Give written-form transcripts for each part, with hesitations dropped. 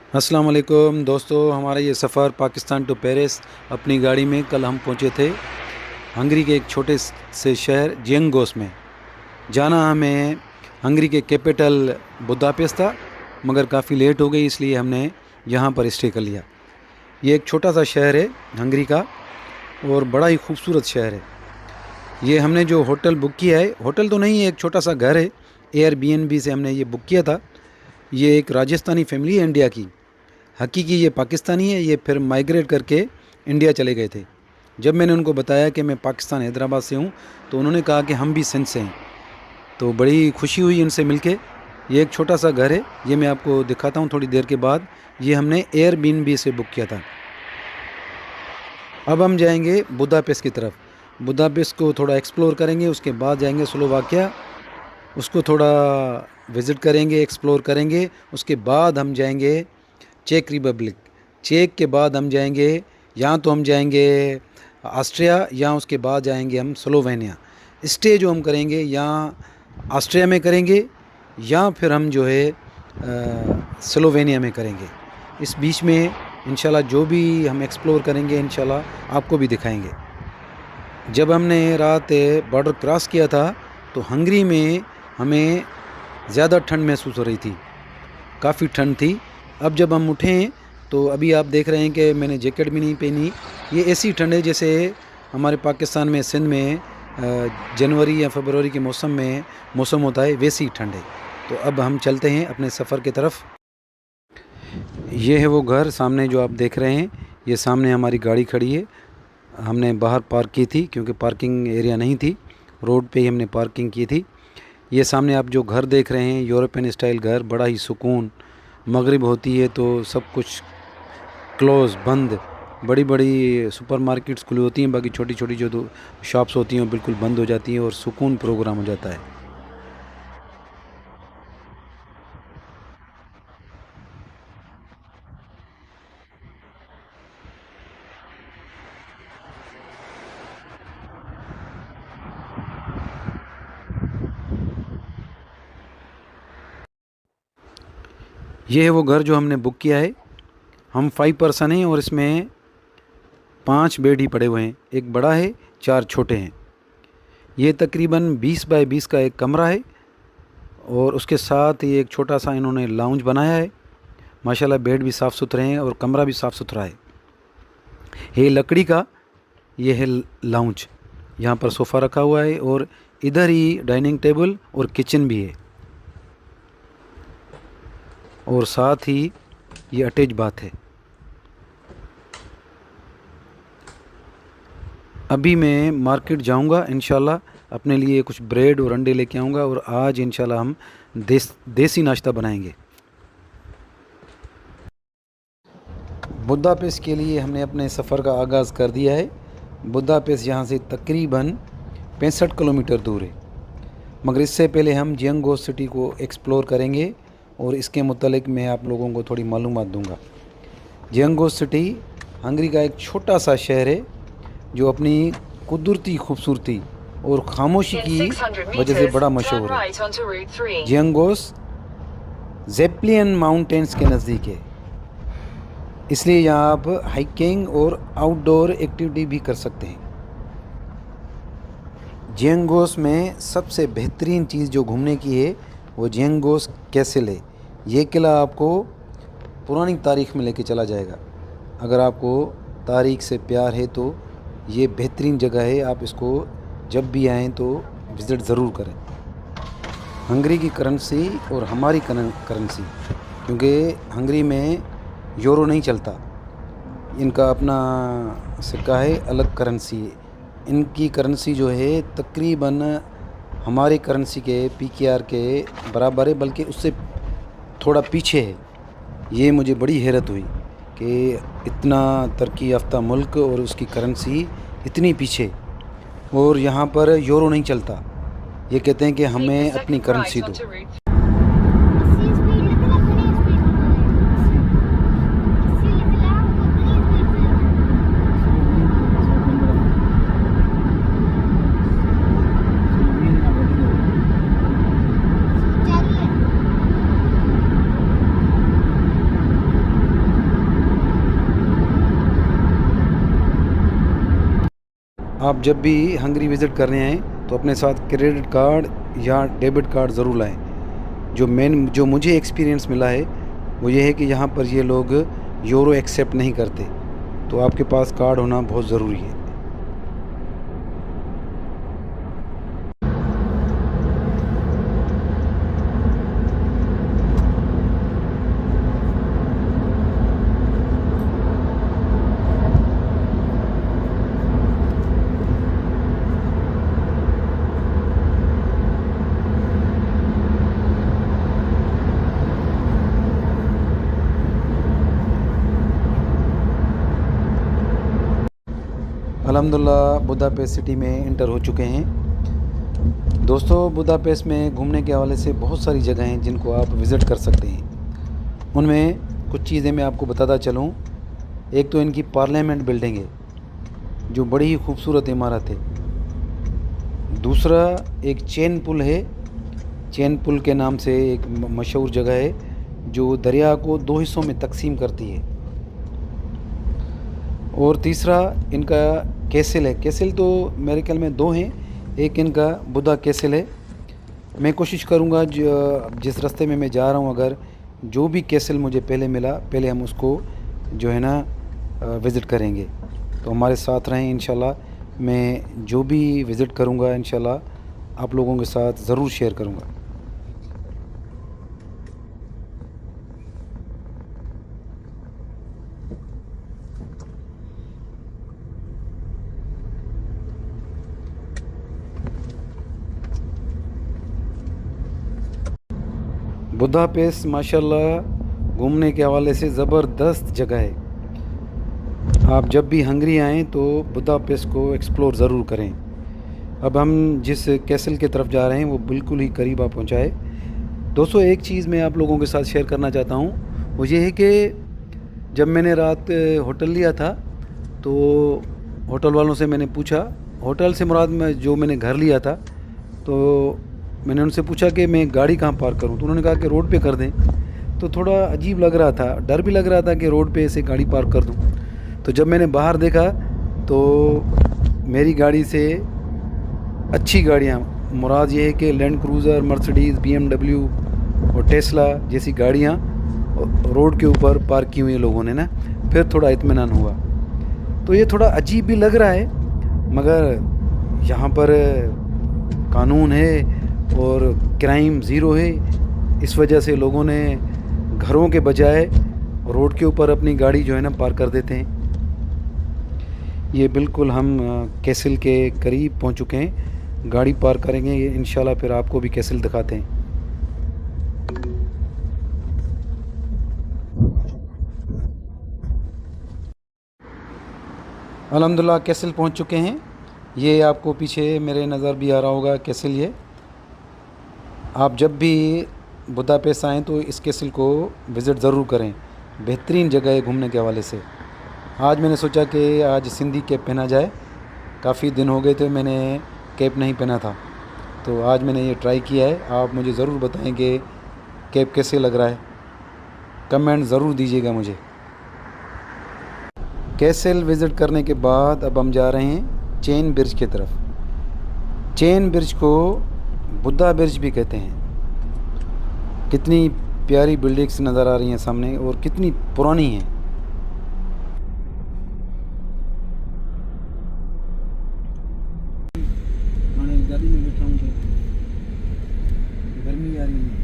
अस्सलाम वालेकुम दोस्तों, हमारा ये सफ़र पाकिस्तान टू पेरिस अपनी गाड़ी में कल हम पहुँचे थे हंगरी के एक छोटे से शहर जियंगोस में। जाना हमें हंगरी के कैपिटल बुदापेस्ट था, मगर काफ़ी लेट हो गई इसलिए हमने यहाँ पर स्टे कर लिया। ये एक छोटा सा शहर है हंगरी का और बड़ा ही खूबसूरत शहर है। ये हमने जो होटल बुक किया है, होटल तो नहीं है, एक छोटा सा घर है, एयरबीएनबी से हमने ये बुक किया था। ये एक राजस्थानी फैमिली है इंडिया की। हकीकी ये पाकिस्तानी है, ये फिर माइग्रेट करके इंडिया चले गए थे। जब मैंने उनको बताया कि मैं पाकिस्तान हैदराबाद से हूँ, तो उन्होंने कहा कि हम भी सिंध से हैं। तो बड़ी खुशी हुई इनसे मिलके। ये एक छोटा सा घर है, ये मैं आपको दिखाता हूँ थोड़ी देर के बाद। ये हमने एयरबीएनबी से बुक किया था। अब हम जाएंगे बुदापेस्ट की तरफ। बुदापेस्ट को थोड़ा एक्सप्लोर करेंगे, उसके बाद जाएंगे स्लोवाकिया, उसको थोड़ा विज़िट करेंगे, एक्सप्लोर करेंगे। उसके बाद हम जाएंगे चेक रिपब्लिक। चेक के बाद हम जाएंगे, या तो हम जाएंगे ऑस्ट्रिया, या उसके बाद जाएंगे हम स्लोवेनिया। स्टे जो हम करेंगे या ऑस्ट्रिया में करेंगे, या फिर हम जो है स्लोवेनिया में करेंगे। इस बीच में इंशाल्लाह जो भी हम एक्सप्लोर करेंगे इंशाल्लाह आपको भी दिखाएंगे। जब हमने रात बॉर्डर क्रॉस किया था तो हंगरी में हमें ज़्यादा ठंड महसूस हो रही थी, काफ़ी ठंड थी। अब जब हम उठे तो अभी आप देख रहे हैं कि मैंने जैकेट भी नहीं पहनी। ये ऐसी ठंड है जैसे हमारे पाकिस्तान में सिंध में जनवरी या फरवरी के मौसम में मौसम होता है, वैसी ठंड है। तो अब हम चलते हैं अपने सफ़र की तरफ। ये है वो घर सामने जो आप देख रहे हैं, ये सामने हमारी गाड़ी खड़ी है। हमने बाहर पार्क की थी क्योंकि पार्किंग एरिया नहीं थी, रोड पे ही हमने पार्किंग की थी। ये सामने आप जो घर देख रहे हैं, यूरोपियन स्टाइल घर, बड़ा ही सुकून। मगरिब होती है तो सब कुछ क्लोज़, बंद। बड़ी बड़ी सुपरमार्केट्स खुली होती हैं, बाकी छोटी छोटी जो शॉप्स होती हैं वो बिल्कुल बंद हो जाती हैं और सुकून प्रोग्राम हो जाता है। ये है वो घर जो हमने बुक किया है। हम 5 पर्सन हैं और इसमें 5 बेड ही पड़े हुए हैं, एक बड़ा है, 4 छोटे हैं। ये तकरीबन 20 बाय 20 का एक कमरा है और उसके साथ ये एक छोटा सा इन्होंने लाउंज बनाया है। माशाल्लाह बेड भी साफ़ सुथरे हैं और कमरा भी साफ़ सुथरा है। ये लकड़ी का, ये है लाउंज। यहाँ पर सोफ़ा रखा हुआ है और इधर ही डाइनिंग टेबल और किचन भी है, और साथ ही ये अटैच बाथ है। अभी मैं मार्केट जाऊंगा इंशाल्लाह, अपने लिए कुछ ब्रेड और अंडे लेके आऊँगा और आज इंशाल्लाह हम देसी नाश्ता बनाएंगे। बुदापेस्ट के लिए हमने अपने सफ़र का आगाज़ कर दिया है। बुदापेस्ट यहाँ से तकरीबन 65 किलोमीटर दूर है, मगर इससे पहले हम जियंगोस सिटी को एक्सप्लोर करेंगे और इसके मुतालिक मैं आप लोगों को थोड़ी मालूमात दूंगा। जियंगोस सिटी हंगरी का एक छोटा सा शहर है जो अपनी कुदरती खूबसूरती और खामोशी की वजह से बड़ा मशहूर है। जियंगोस जेप्लियन माउंटेन्स के नज़दीक है, इसलिए यहाँ आप हाइकिंग और आउटडोर एक्टिविटी भी कर सकते हैं। जियंगोस में सबसे बेहतरीन चीज़ जो घूमने की है वो जियंगोस कैसल है। ये किला आपको पुरानी तारीख़ में लेके चला जाएगा। अगर आपको तारीख़ से प्यार है तो ये बेहतरीन जगह है, आप इसको जब भी आएँ तो विज़िट ज़रूर करें। हंगरी की करेंसी और हमारी करेंसी, क्योंकि हंगरी में यूरो नहीं चलता, इनका अपना सिक्का है, अलग करेंसी है। इनकी करेंसी जो है तकरीबन हमारे करेंसी के पीकेआर के बराबर है, बल्कि उससे थोड़ा पीछे है। ये मुझे बड़ी हैरत हुई कि इतना तरक्की याफ्ता मुल्क और उसकी करेंसी इतनी पीछे, और यहाँ पर यूरो नहीं चलता। ये कहते हैं कि हमें अपनी करेंसी दो। आप जब भी हंगरी विज़िट करने आएँ तो अपने साथ क्रेडिट कार्ड या डेबिट कार्ड ज़रूर लाएँ। जो मुझे एक्सपीरियंस मिला है वो ये है कि यहाँ पर ये लोग यूरो एक्सेप्ट नहीं करते, तो आपके पास कार्ड होना बहुत ज़रूरी है। अल्हम्दुलिल्लाह बुदापेस्ट सिटी में एंटर हो चुके हैं। दोस्तों, बुदापेस्ट में घूमने के हवाले से बहुत सारी जगह हैं जिनको आप विज़िट कर सकते हैं। उनमें कुछ चीज़ें मैं आपको बताता चलूँ। एक तो इनकी पार्लियामेंट बिल्डिंग है जो बड़ी ही खूबसूरत इमारत है। दूसरा एक चेन पुल है, चेन पुल के नाम से एक मशहूर जगह है जो दरिया को दो हिस्सों में तकसीम करती है। और तीसरा इनका कैसल है। कैसल तो मेरे ख्याल में दो हैं, एक इनका बुद्धा कैसल है। मैं कोशिश करूँगा जिस रास्ते में मैं जा रहा हूँ, अगर जो भी कैसल मुझे पहले मिला, पहले हम उसको जो है ना विज़िट करेंगे। तो हमारे साथ रहें इंशाल्लाह। मैं जो भी विज़िट करूँगा इंशाल्लाह आप लोगों के साथ ज़रूर शेयर करूँगा। बुदापेस्ट माशाल्लाह घूमने के हवाले से ज़बरदस्त जगह है। आप जब भी हंगरी आएँ तो बुदापेस्ट को एक्सप्लोर ज़रूर करें। अब हम जिस कैसल की तरफ जा रहे हैं वो बिल्कुल ही करीब आ पहुँचा है। दोस्तों, एक चीज़ मैं आप लोगों के साथ शेयर करना चाहता हूँ, वो ये है कि जब मैंने रात होटल लिया था तो होटल वालों से मैंने पूछा, होटल से मुराद में जो मैंने घर लिया था, तो मैंने उनसे पूछा कि मैं गाड़ी कहाँ पार्क करूँ, तो उन्होंने कहा कि रोड पे कर दें। तो थोड़ा अजीब लग रहा था, डर भी लग रहा था कि रोड पे ऐसे गाड़ी पार्क कर दूँ। तो जब मैंने बाहर देखा तो मेरी गाड़ी से अच्छी गाड़ियाँ, मुराद ये है कि लैंड क्रूज़र, मर्सिडीज़, BMW और टेस्ला जैसी गाड़ियाँ रोड के ऊपर पार्क की हुई हैं लोगों ने ना। फिर थोड़ा इत्मीनान हुआ। तो ये थोड़ा अजीब भी लग रहा है, मगर यहाँ पर कानून है और क्राइम ज़ीरो है। इस वजह से लोगों ने घरों के बजाय रोड के ऊपर अपनी गाड़ी जो है ना पार्क कर देते हैं। ये बिल्कुल हम कैसल के करीब पहुंच चुके हैं। गाड़ी पार्क करेंगे इंशाल्लाह, फिर आपको भी कैसल दिखाते हैं। अल्हम्दुलिल्लाह कैसल पहुंच चुके हैं। ये आपको पीछे मेरे नज़र भी आ रहा होगा कैसल। ये आप जब भी बुदापेस्ट आएँ तो इस कैसल को विज़िट ज़रूर करें। बेहतरीन जगह है घूमने के हवाले से। आज मैंने सोचा कि आज सिंधी कैप पहना जाए। काफ़ी दिन हो गए थे मैंने कैप नहीं पहना था, तो आज मैंने ये ट्राई किया है। आप मुझे ज़रूर बताएं कि कैप कैसे लग रहा है, कमेंट ज़रूर दीजिएगा मुझे। कैसल विज़िट करने के बाद अब हम जा रहे हैं चेन ब्रिज की तरफ। चेन ब्रिज को बुद्धा ब्रिज भी कहते हैं। कितनी प्यारी बिल्डिंग्स नज़र आ रही हैं सामने और कितनी पुरानी हैं। गाड़ी में बैठा हूँ तो गर्मी आ रही है।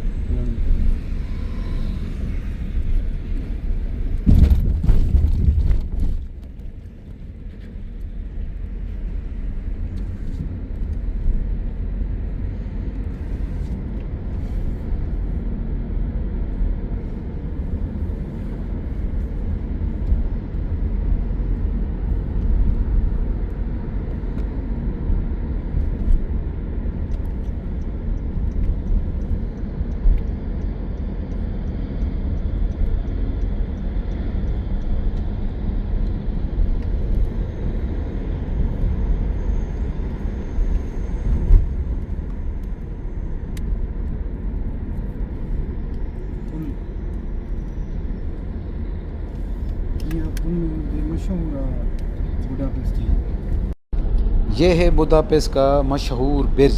ये है बुदापेस्ट का मशहूर ब्रिज,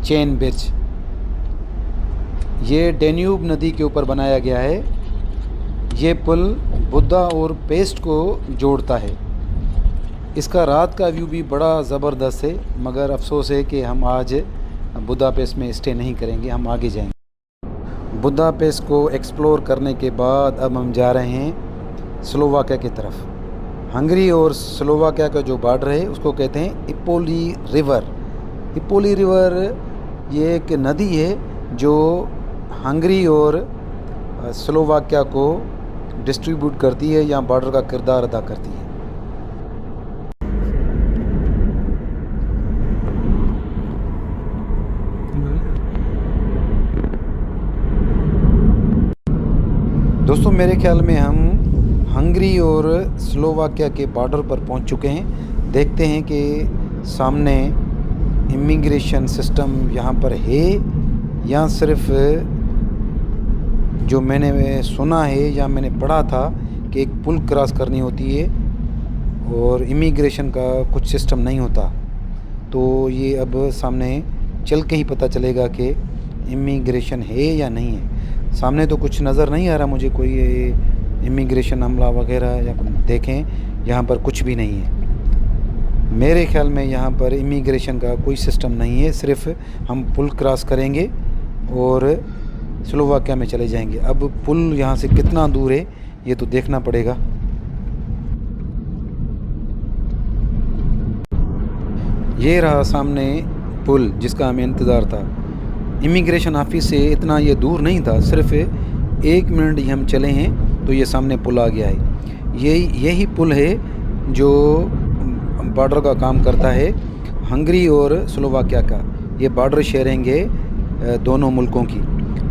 चेन ब्रिज। ये डेन्यूब नदी के ऊपर बनाया गया है। ये पुल बुदा और पेस्ट को जोड़ता है। इसका रात का व्यू भी बड़ा ज़बरदस्त है, मगर अफसोस है कि हम आज बुदापेस्ट में स्टे नहीं करेंगे, हम आगे जाएंगे। बुदापेस्ट को एक्सप्लोर करने के बाद अब हम जा रहे हैं स्लोवाकिया की तरफ। हंगरी और स्लोवाकिया का जो बॉर्डर है उसको कहते हैं इपोली रिवर। इपोली रिवर ये एक नदी है जो हंगरी और स्लोवाकिया को डिस्ट्रीब्यूट करती है या बॉर्डर का किरदार अदा करती है। दोस्तों मेरे ख्याल में हम हंगरी और स्लोवाकिया के बॉर्डर पर पहुंच चुके हैं। देखते हैं कि सामने इमिग्रेशन सिस्टम यहाँ पर है या सिर्फ जो मैंने सुना है या मैंने पढ़ा था कि एक पुल क्रॉस करनी होती है और इमिग्रेशन का कुछ सिस्टम नहीं होता। तो ये अब सामने चल के ही पता चलेगा कि इमिग्रेशन है या नहीं है। सामने तो कुछ नज़र नहीं आ रहा मुझे कोई इमिग्रेशन अमला वगैरह, या देखें यहाँ पर कुछ भी नहीं है। मेरे ख्याल में यहाँ पर इमिग्रेशन का कोई सिस्टम नहीं है, सिर्फ हम पुल क्रॉस करेंगे और स्लोवाकिया में चले जाएंगे। अब पुल यहाँ से कितना दूर है ये तो देखना पड़ेगा। ये रहा सामने पुल जिसका हमें इंतज़ार था। इमिग्रेशन ऑफिस से इतना ये दूर नहीं था, सिर्फ 1 मिनट ही हम चले हैं तो ये सामने पुल आ गया है। यही पुल है जो बॉर्डर का काम करता है हंगरी और स्लोवाकिया का। ये बॉर्डर शेयरिंग है दोनों मुल्कों की।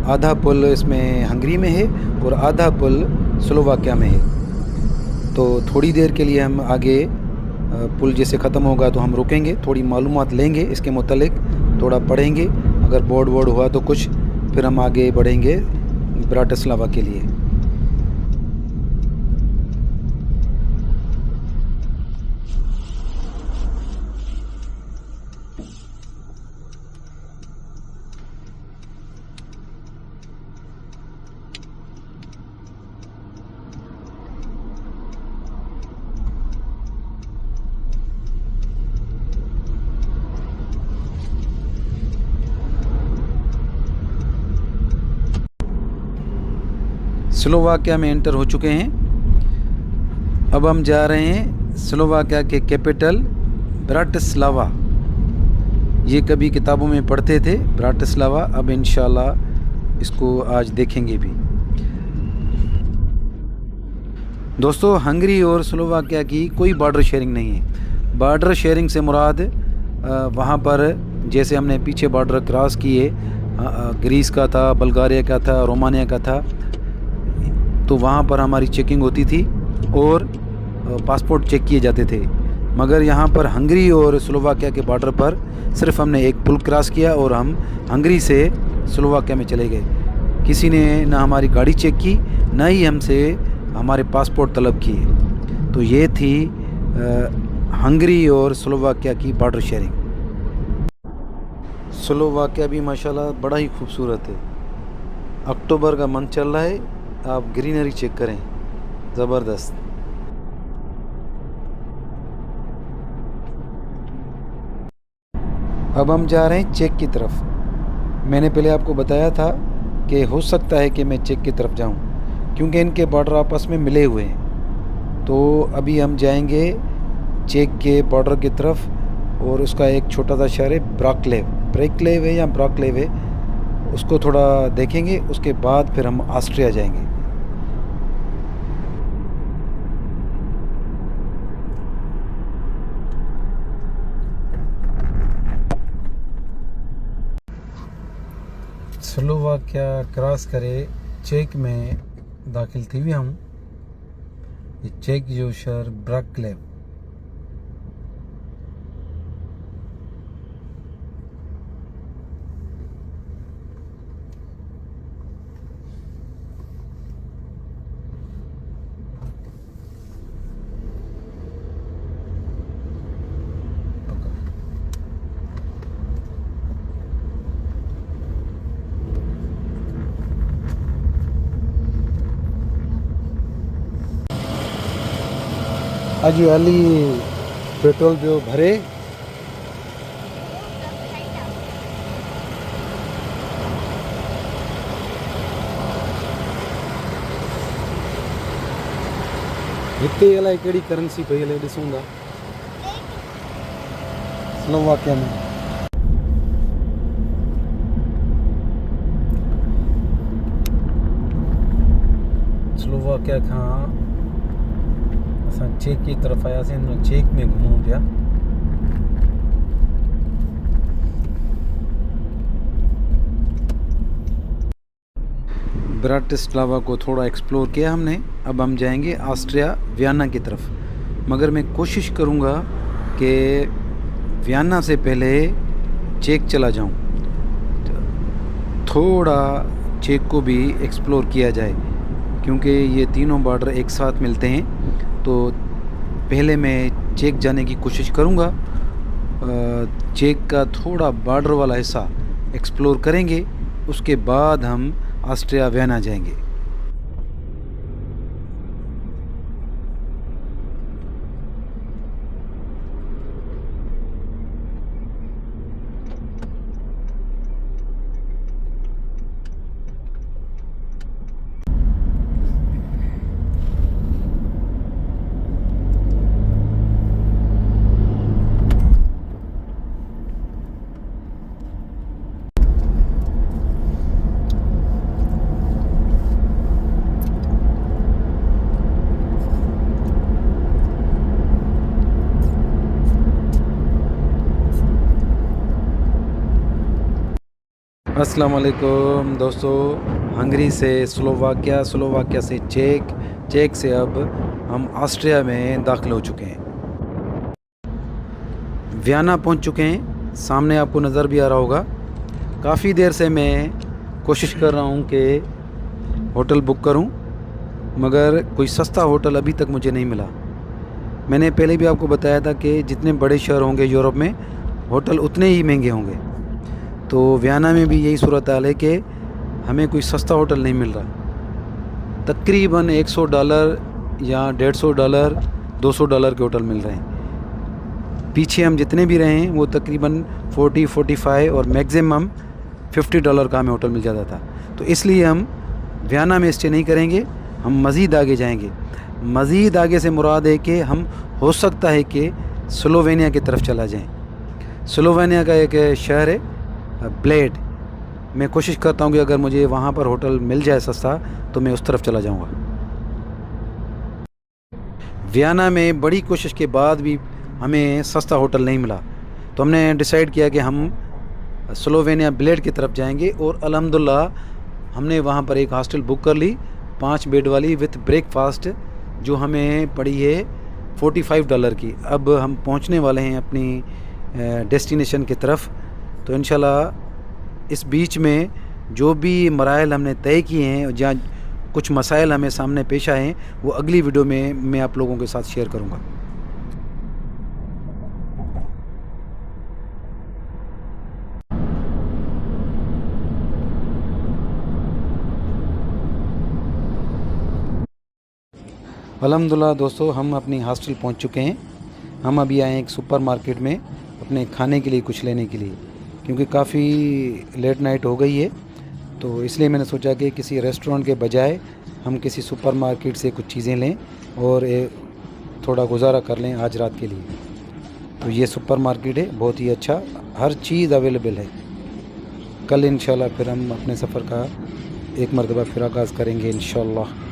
आधा पुल इसमें हंगरी में है और आधा पुल स्लोवाकिया में है। तो थोड़ी देर के लिए हम आगे पुल जैसे ख़त्म होगा तो हम रुकेंगे, थोड़ी मालूमात लेंगे इसके मुतालिक, थोड़ा पढ़ेंगे, अगर बोर्ड हुआ तो कुछ, फिर हम आगे बढ़ेंगे ब्राटिस्लावा के लिए। स्लोवाकिया में एंटर हो चुके हैं। अब हम जा रहे हैं स्लोवाकिया के कैपिटल ब्राटिस्लावा। ये कभी किताबों में पढ़ते थे ब्राटिस्लावा, अब इंशाल्लाह इसको आज देखेंगे भी। दोस्तों हंगरी और स्लोवाकिया की कोई बॉर्डर शेयरिंग नहीं है। बॉर्डर शेयरिंग से मुराद वहाँ पर जैसे हमने पीछे बॉर्डर क्रॉस किए, ग्रीस का था, बल्गारिया का था, रोमानिया का था, तो वहाँ पर हमारी चेकिंग होती थी और पासपोर्ट चेक किए जाते थे। मगर यहाँ पर हंगरी और स्लोवाकिया के बॉर्डर पर सिर्फ हमने एक पुल क्रॉस किया और हम हंगरी से स्लोवाकिया में चले गए। किसी ने ना हमारी गाड़ी चेक की, ना ही हमसे हमारे पासपोर्ट तलब किए। तो ये थी हंगरी और स्लोवाकिया की बॉर्डर शेयरिंग। स्लोवाकिया भी माशाल्लाह बड़ा ही खूबसूरत है। अक्टूबर का मंथ चल रहा है, आप ग्रीनरी चेक करें, ज़बरदस्त। अब हम जा रहे हैं चेक की तरफ। मैंने पहले आपको बताया था कि हो सकता है कि मैं चेक की तरफ जाऊं, क्योंकि इनके बॉर्डर आपस में मिले हुए हैं। तो अभी हम जाएंगे चेक के बॉर्डर की तरफ, और उसका एक छोटा सा शहर है ब्रेकलेव है या ब्रॉकलेव है, उसको थोड़ा देखेंगे। उसके बाद फिर हम ऑस्ट्रिया जाएंगे। स्लोवाकिया क्रॉस करे चेक में दाखिल थी हुई हम। ये चेक जो शहर ब्रॉकलेव। आज वाली पेट्रोल जो भरे हिते अलाए कहिड़ी करेंसी पई हले ॾिसूं था स्लोवाकिया में। स्लोवाकिया खां असां चेक की तरफ़ आयासीं, हिन चेक में घुमूं पिया। ब्राटिस्लावा को थोड़ा एक्सप्लोर किया हमने। अब हम जाएंगे ऑस्ट्रिया वियना की तरफ, मगर मैं कोशिश करूँगा कि वियना से पहले चेक चला जाऊँ, थोड़ा चेक को भी एक्सप्लोर किया जाए, क्योंकि ये तीनों बॉर्डर एक साथ मिलते हैं। तो पहले मैं चेक जाने की कोशिश करूँगा, चेक का थोड़ा बॉर्डर वाला हिस्सा एक्सप्लोर करेंगे, उसके बाद हम ऑस्ट्रिया वियना जाएंगे। अस्सलाम वालेकुम दोस्तों, हंगरी से स्लोवाकिया, स्लोवाकिया से चेक, चेक से अब हम ऑस्ट्रिया में दाखिल हो चुके हैं। वियना पहुंच चुके हैं, सामने आपको नज़र भी आ रहा होगा। काफ़ी देर से मैं कोशिश कर रहा हूं कि होटल बुक करूं, मगर कोई सस्ता होटल अभी तक मुझे नहीं मिला। मैंने पहले भी आपको बताया था कि जितने बड़े शहर होंगे यूरोप में, होटल उतने ही महंगे होंगे। तो वियना में भी यही सूरत हाल है कि हमें कोई सस्ता होटल नहीं मिल रहा। तकरीबन $100 या $150, $200 के होटल मिल रहे हैं। पीछे हम जितने भी रहे हैं वो तकरीबन 40, 45 और मैक्सिमम $50 का हमें होटल मिल जाता था। तो इसलिए हम वियना में स्टे नहीं करेंगे, हम मज़ीद आगे जाएंगे। मज़ीद आगे से मुराद है कि हम हो सकता है कि स्लोवेनिया की तरफ चला जाएं। स्लोवेनिया का एक शहर है ब्लेड। मैं कोशिश करता हूँ कि अगर मुझे वहाँ पर होटल मिल जाए सस्ता तो मैं उस तरफ चला जाऊँगा। वियना में बड़ी कोशिश के बाद भी हमें सस्ता होटल नहीं मिला, तो हमने डिसाइड किया कि हम स्लोवेनिया ब्लेड की तरफ जाएंगे। और अल्हम्दुलिल्लाह हमने वहाँ पर एक हॉस्टल बुक कर ली, 5 बेड वाली विथ ब्रेकफास्ट, जो हमें पड़ी है $45 की। अब हम पहुँचने वाले हैं अपनी डेस्टिनेशन की तरफ। तो इंशाल्लाह इस बीच में जो भी मराइल हमने तय किए हैं, जहाँ कुछ मसाइल हमें सामने पेश आए हैं, वो अगली वीडियो में मैं आप लोगों के साथ शेयर करूँगा। अल्हम्दुलिल्लाह दोस्तों, हम अपनी हॉस्टल पहुँच चुके हैं। हम अभी आए एक सुपर मार्केट में अपने खाने के लिए कुछ लेने के लिए, क्योंकि काफ़ी लेट नाइट हो गई है। तो इसलिए मैंने सोचा कि किसी रेस्टोरेंट के बजाय हम किसी सुपर मार्केट से कुछ चीज़ें लें और थोड़ा गुजारा कर लें आज रात के लिए। तो ये सुपर मार्केट है, बहुत ही अच्छा, हर चीज़ अवेलेबल है। कल इंशाल्लाह फिर हम अपने सफ़र का एक मरतबा फिर आगाज़ करेंगे इंशाल्लाह।